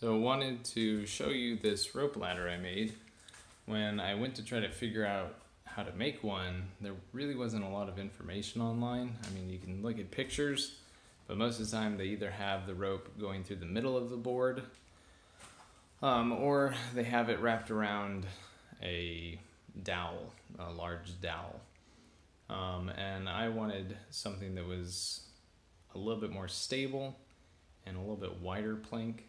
So I wanted to show you this rope ladder I made. When I went to try to figure out how to make one, there really wasn't a lot of information online. I mean, you can look at pictures, but most of the time they either have the rope going through the middle of the board, or they have it wrapped around a dowel, a large dowel. And I wanted something that was a little bit more stable and a little bit wider plank.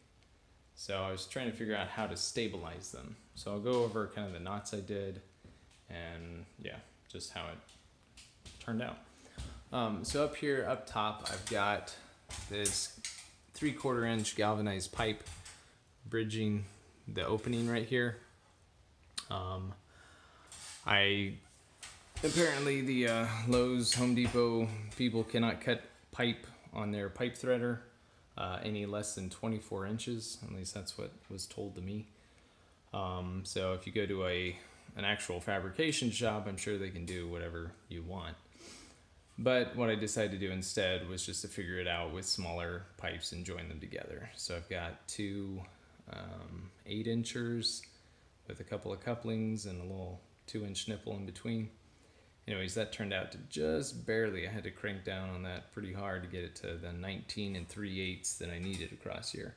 So I was trying to figure out how to stabilize them. So I'll go over kind of the knots I did and yeah, just how it turned out. So up here, up top, I've got this 3/4 inch galvanized pipe bridging the opening right here. Apparently the Lowe's, Home Depot people cannot cut pipe on their pipe threader any less than 24 inches. At least that's what was told to me. So if you go to an actual fabrication shop, I'm sure they can do whatever you want. But what I decided to do instead was just to figure it out with smaller pipes and join them together. So I've got two 8-inchers with a couple of couplings and a little 2-inch nipple in between. Anyways, that turned out to just barely. I had to crank down on that pretty hard to get it to the 19 3/8 that I needed across here.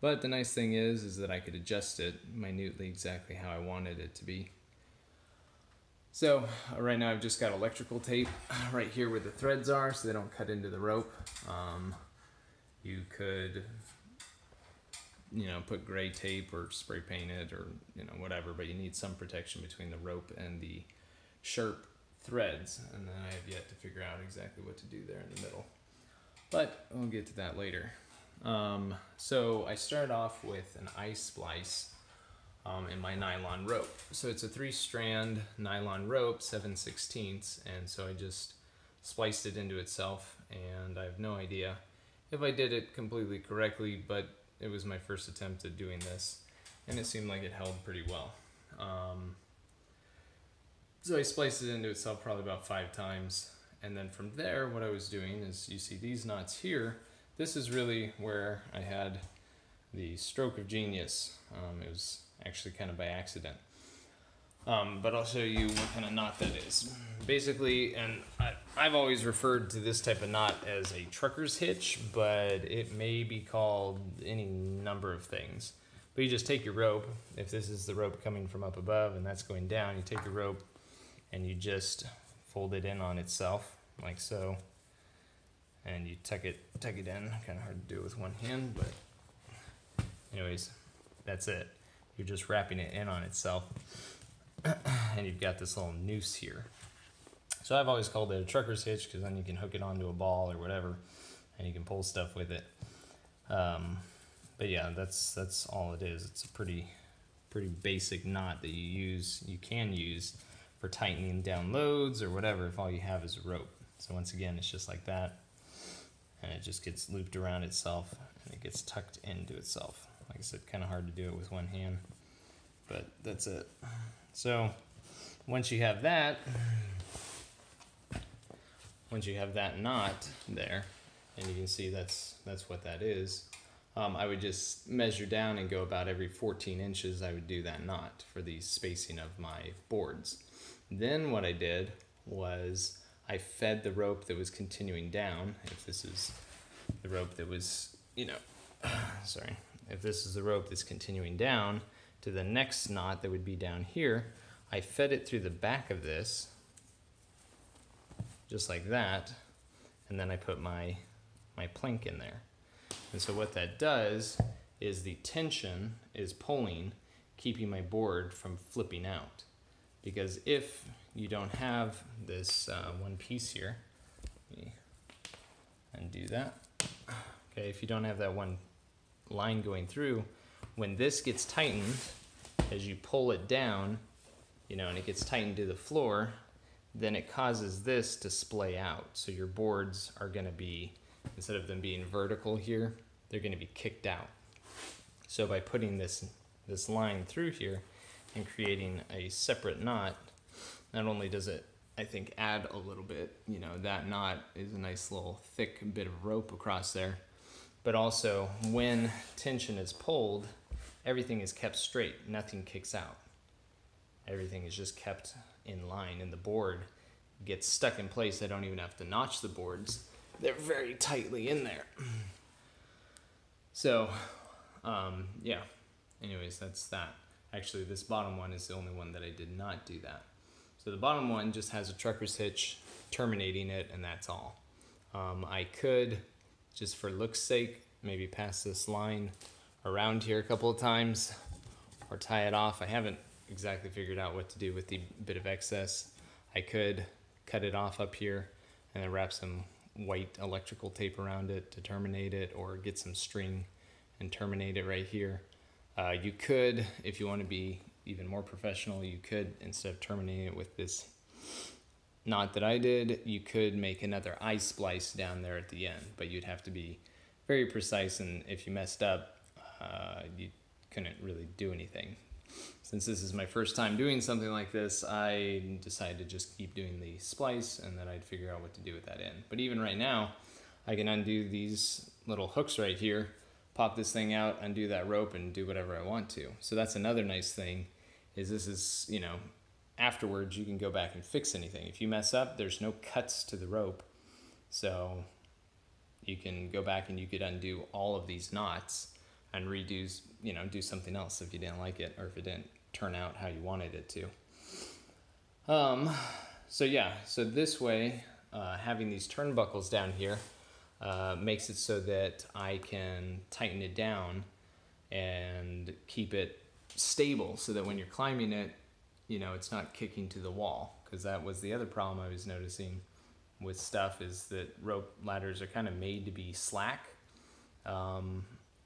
But the nice thing is that I could adjust it minutely exactly how I wanted it to be. So right now I've just got electrical tape right here where the threads are so they don't cut into the rope. You could, put gray tape or spray paint it or, whatever, but you need some protection between the rope and the sharp threads, and then I have yet to figure out exactly what to do there in the middle, but we'll get to that later. So I started off with an I-splice in my nylon rope. So it's a 3-strand nylon rope, 7/16, and so I just spliced it into itself, and I have no idea if I did it completely correctly, but it was my first attempt at doing this, and it seemed like it held pretty well. So I spliced it into itself probably about 5 times. And then from there, what I was doing is, you see these knots here, this is really where I had the stroke of genius. It was actually kind of by accident. But I'll show you what kind of knot that is. Basically, and I've always referred to this type of knot as a trucker's hitch, but it may be called any number of things. But you just take your rope, if this is the rope coming from up above and that's going down, you take your rope and you just fold it in on itself like so, and you tuck it in. Kind of hard to do it with one hand, but anyways, that's it. You're just wrapping it in on itself, and you've got this little noose here. So I've always called it a trucker's hitch because then you can hook it onto a ball or whatever, and you can pull stuff with it. But yeah, that's all it is. It's a pretty basic knot that you can use for tightening down loads or whatever if all you have is a rope. So once again, it's just like that, and it just gets looped around itself and it gets tucked into itself. Like I said, kind of hard to do it with one hand, but that's it. So once you have that knot there, and you can see that's what that is, I would just measure down and go about every 14 inches I would do that knot for the spacing of my boards. Then what I did was I fed the rope that was continuing down. If this is the rope that was, if this is the rope that's continuing down to the next knot that would be down here, I fed it through the back of this, just like that, and then I put my plank in there. And so what that does is the tension is pulling, keeping my board from flipping out. Because if you don't have this one piece here, let me undo that. Okay, if you don't have that one line going through, when this gets tightened, as you pull it down, and it gets tightened to the floor, then it causes this to splay out. So your boards are going to be, instead of them being vertical here, they're going to be kicked out. So by putting this line through here and creating a separate knot, not only does it, I think, add a little bit, that knot is a nice little thick bit of rope across there, but also when tension is pulled, everything is kept straight, nothing kicks out. Everything is just kept in line, and the board gets stuck in place. I don't even have to notch the boards. They're very tightly in there. So, yeah, anyways, that's that. Actually, this bottom one is the only one that I did not do that. So the bottom one just has a trucker's hitch terminating it, and that's all. I could, just for looks sake, maybe pass this line around here a couple of times or tie it off. I haven't exactly figured out what to do with the bit of excess. I could cut it off up here and then wrap some white electrical tape around it to terminate it, or get some string and terminate it right here. You could, if you want to be even more professional, you could, instead of terminating it with this knot that I did, you could make another eye splice down there at the end, but you'd have to be very precise, and if you messed up, you couldn't really do anything. Since this is my first time doing something like this, I decided to just keep doing the splice, and then I'd figure out what to do with that end. But even right now, I can undo these little hooks right here, pop this thing out, undo that rope, and do whatever I want to. So that's another nice thing, is this is, you know, afterwards you can go back and fix anything. If you mess up, there's no cuts to the rope. So you can go back and you could undo all of these knots and redo, you know, do something else if you didn't like it, or if it didn't turn out how you wanted it to. So yeah, so this way, having these turnbuckles down here makes it so that I can tighten it down and keep it stable, so that when you're climbing it, you know, it's not kicking to the wall. Because that was the other problem I was noticing with stuff, is that rope ladders are kind of made to be slack.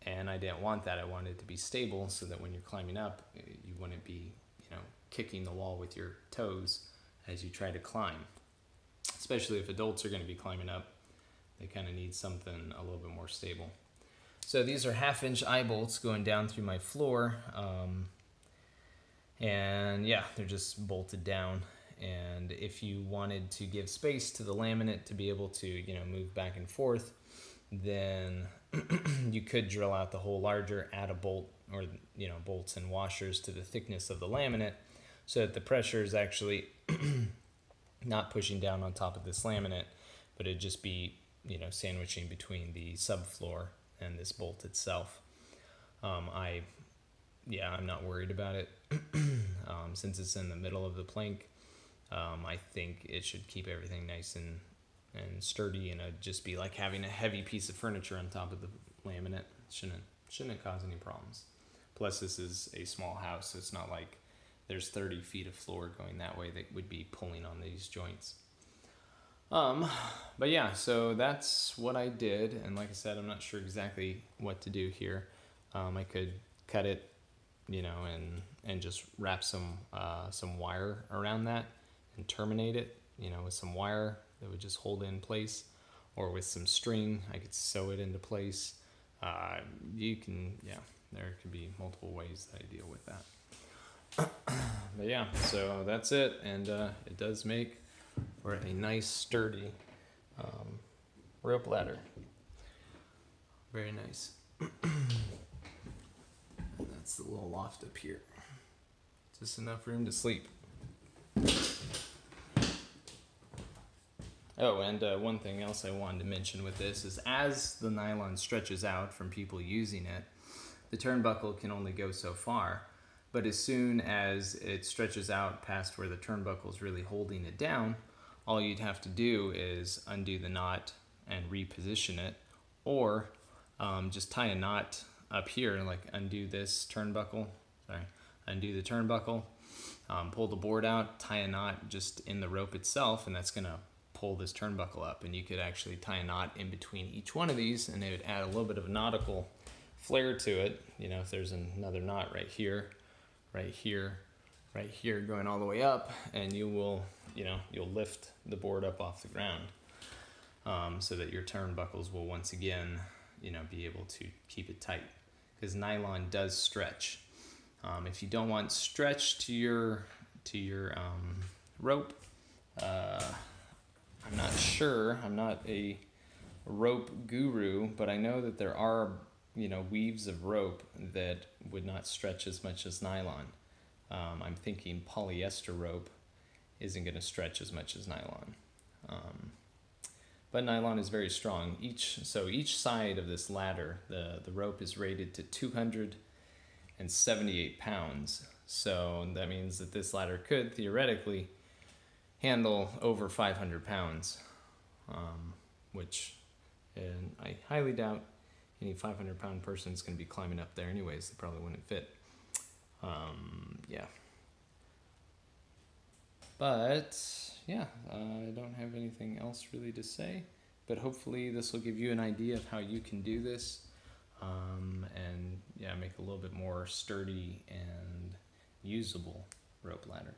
And I didn't want that. I wanted it to be stable, so that when you're climbing up, you wouldn't be, you know, kicking the wall with your toes as you try to climb. Especially if adults are going to be climbing up, they kind of need something a little bit more stable. So these are 1/2-inch eye bolts going down through my floor. And yeah, they're just bolted down. And if you wanted to give space to the laminate to be able to, you know, move back and forth, then you could drill out the hole larger, add a bolt, or, you know, bolts and washers to the thickness of the laminate, so that the pressure is actually not pushing down on top of this laminate, but it'd just be, you know, sandwiching between the subfloor and this bolt itself. I'm not worried about it. Since it's in the middle of the plank, I think it should keep everything nice and sturdy, and it'd just be like having a heavy piece of furniture on top of the laminate. Shouldn't cause any problems. Plus, this is a small house, so it's not like there's 30 feet of floor going that way that would be pulling on these joints. But yeah, so that's what I did, and like I said, I'm not sure exactly what to do here. I could cut it, you know, and just wrap some wire around that and terminate it, you know, with some wire that would just hold it in place, or with some string I could sew it into place. There could be multiple ways that I deal with that. But yeah, so that's it, and it does make for a nice sturdy rope ladder. Very nice. And that's the little loft up here. Just enough room to sleep. Oh, and one thing else I wanted to mention with this is, as the nylon stretches out from people using it, the turnbuckle can only go so far. But as soon as it stretches out past where the turnbuckle is really holding it down, all you'd have to do is undo the knot and reposition it, or just tie a knot up here, like undo the turnbuckle, pull the board out, tie a knot just in the rope itself, and that's gonna pull this turnbuckle up. And you could actually tie a knot in between each one of these, and it would add a little bit of a nautical flair to it. You know, if there's another knot right here, going all the way up, and you'll lift the board up off the ground, so that your turnbuckles will once again, you know, be able to keep it tight, because nylon does stretch. If you don't want stretch to your rope, I'm not sure. I'm not a rope guru, but I know that there are, weaves of rope that would not stretch as much as nylon. I'm thinking polyester rope isn't going to stretch as much as nylon. But nylon is very strong. Each side of this ladder, the rope is rated to 278 pounds. So that means that this ladder could theoretically handle over 500 pounds, which I highly doubt any 500-pound person is going to be climbing up there anyways. They probably wouldn't fit. Yeah. But yeah, I don't have anything else really to say, but hopefully this will give you an idea of how you can do this, and yeah, make a little bit more sturdy and usable rope ladder.